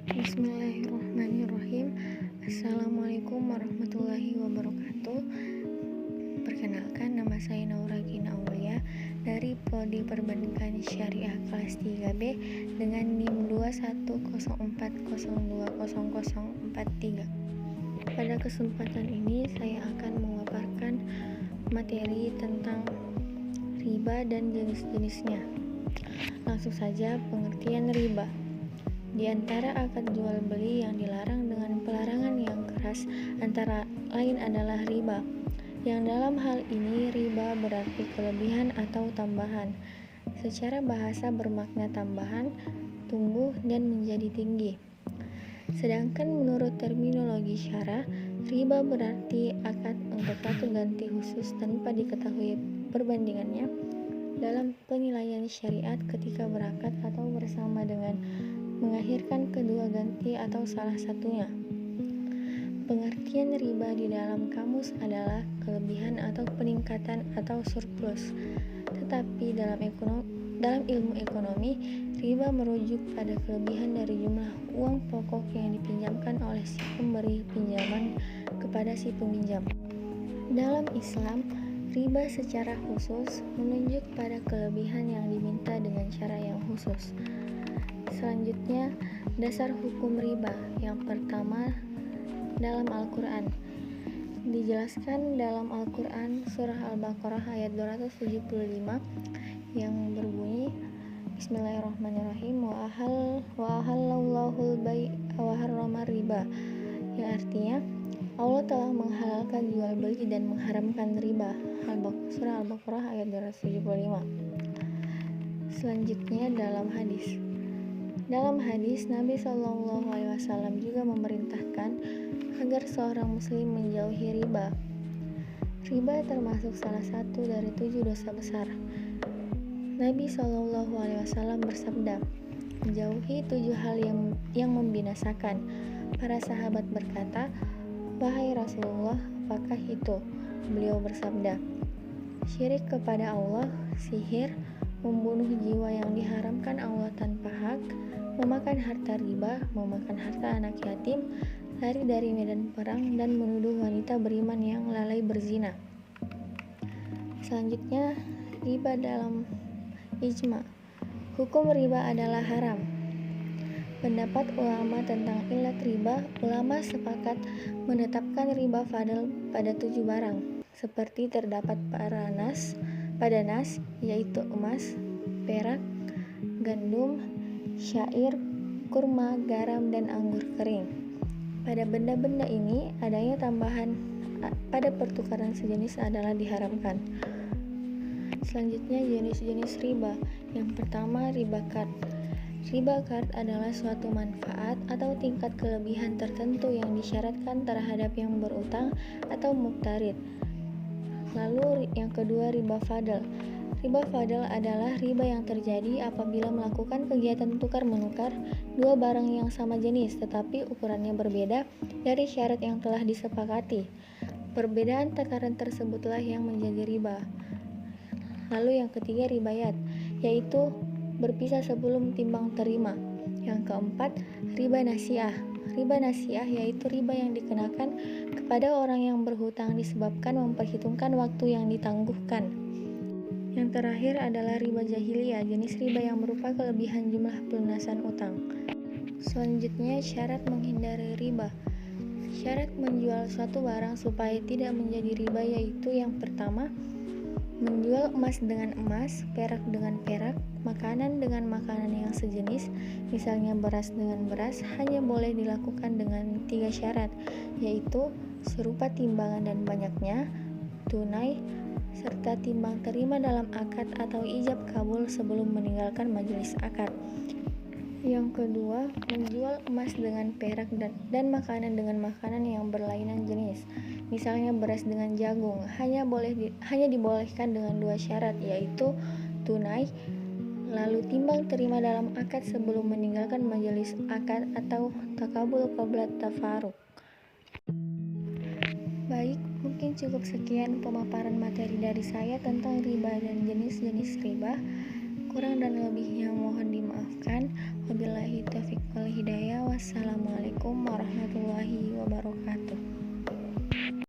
Bismillahirrahmanirrahim. Assalamualaikum warahmatullahi wabarakatuh. Perkenalkan, nama saya Naura Gina Aulia dari Prodi Perbankan Syariah kelas 3B dengan NIM 21040200043. Pada kesempatan ini saya akan memaparkan materi tentang riba dan jenis-jenisnya. Langsung saja, pengertian riba. Di antara akad jual beli yang dilarang dengan pelarangan yang keras antara lain adalah riba. Yang dalam hal ini riba berarti kelebihan atau tambahan. Secara bahasa bermakna tambahan, tumbuh dan menjadi tinggi. Sedangkan menurut terminologi syara, riba berarti akad untuk satu ganti khusus tanpa diketahui perbandingannya dalam penilaian syariat ketika berakad atau bersama dengan mengakhirkan kedua ganti atau salah satunya. Pengertian riba di dalam kamus adalah kelebihan atau peningkatan atau surplus. Tetapi dalam ilmu ekonomi, riba merujuk pada kelebihan dari jumlah uang pokok yang dipinjamkan oleh si pemberi pinjaman kepada si peminjam. Dalam Islam, riba secara khusus menunjuk pada kelebihan yang diminta dengan cara yang khusus. Selanjutnya, dasar hukum riba. Yang pertama, dalam Al-Quran. Dijelaskan dalam Al-Quran surah Al-Baqarah ayat 275 yang berbunyi, Bismillahirrahmanirrahim, wa ahallallahu al-bai'a wa harrama riba, yang artinya Allah telah menghalalkan jual beli dan mengharamkan riba. Surah Al-Baqarah ayat 275. Selanjutnya dalam hadis. Dalam hadis, Nabi SAW juga memerintahkan agar seorang muslim menjauhi riba. Riba termasuk salah satu dari 7 dosa besar. Nabi SAW bersabda, "Jauhi 7 hal yang membinasakan." Para sahabat berkata, "Wahai Rasulullah, apakah itu?" Beliau bersabda, "Syirik kepada Allah, sihir, membunuh jiwa yang diharamkan Allah tanpa hak, memakan harta riba, memakan harta anak yatim, lari dari medan perang, dan menuduh wanita beriman yang lalai berzina." Selanjutnya, riba dalam ijma. Hukum riba adalah haram. Pendapat ulama tentang ilat riba, ulama sepakat menetapkan riba fadl pada 7 barang, seperti terdapat pada nas, yaitu emas, perak, gandum, syair, kurma, garam, dan anggur kering. Pada benda-benda ini, adanya tambahan pada pertukaran sejenis adalah diharamkan. Selanjutnya, jenis-jenis riba. Yang pertama, riba qard. Riba qard adalah suatu manfaat atau tingkat kelebihan tertentu yang disyaratkan terhadap yang berutang atau muqtarid. Lalu yang kedua, riba fadl. Riba fadl adalah riba yang terjadi apabila melakukan kegiatan tukar-menukar dua barang yang sama jenis tetapi ukurannya berbeda dari syarat yang telah disepakati. Perbedaan takaran tersebutlah yang menjadi riba. Lalu yang ketiga, ribayat, yaitu berpisah sebelum timbang terima. Yang keempat, riba nasiah. Riba nasiah yaitu riba yang dikenakan kepada orang yang berhutang disebabkan memperhitungkan waktu yang ditangguhkan. Yang terakhir adalah riba jahiliyah, jenis riba yang berupa kelebihan jumlah pelunasan utang. Selanjutnya, syarat menghindari riba. Syarat menjual suatu barang supaya tidak menjadi riba yaitu yang pertama, menjual emas dengan emas, perak dengan perak, makanan dengan makanan yang sejenis, misalnya beras dengan beras, hanya boleh dilakukan dengan 3 syarat, yaitu serupa timbangan dan banyaknya, tunai, serta timbang terima dalam akad atau ijab kabul sebelum meninggalkan majelis akad. Yang kedua, menjual emas dengan perak dan makanan dengan makanan yang berlainan jenis, misalnya beras dengan jagung, hanya dibolehkan dengan 2 syarat, yaitu tunai, lalu timbang terima dalam akad sebelum meninggalkan majelis akad atau takabul qabla tafarruq. Baik, mungkin cukup sekian pemaparan materi dari saya tentang riba dan jenis-jenis riba. Kurang dan lebihnya mohon dimaafkan. Wabillahi taufiq wal hidayah. Wassalamualaikum warahmatullahi wabarakatuh.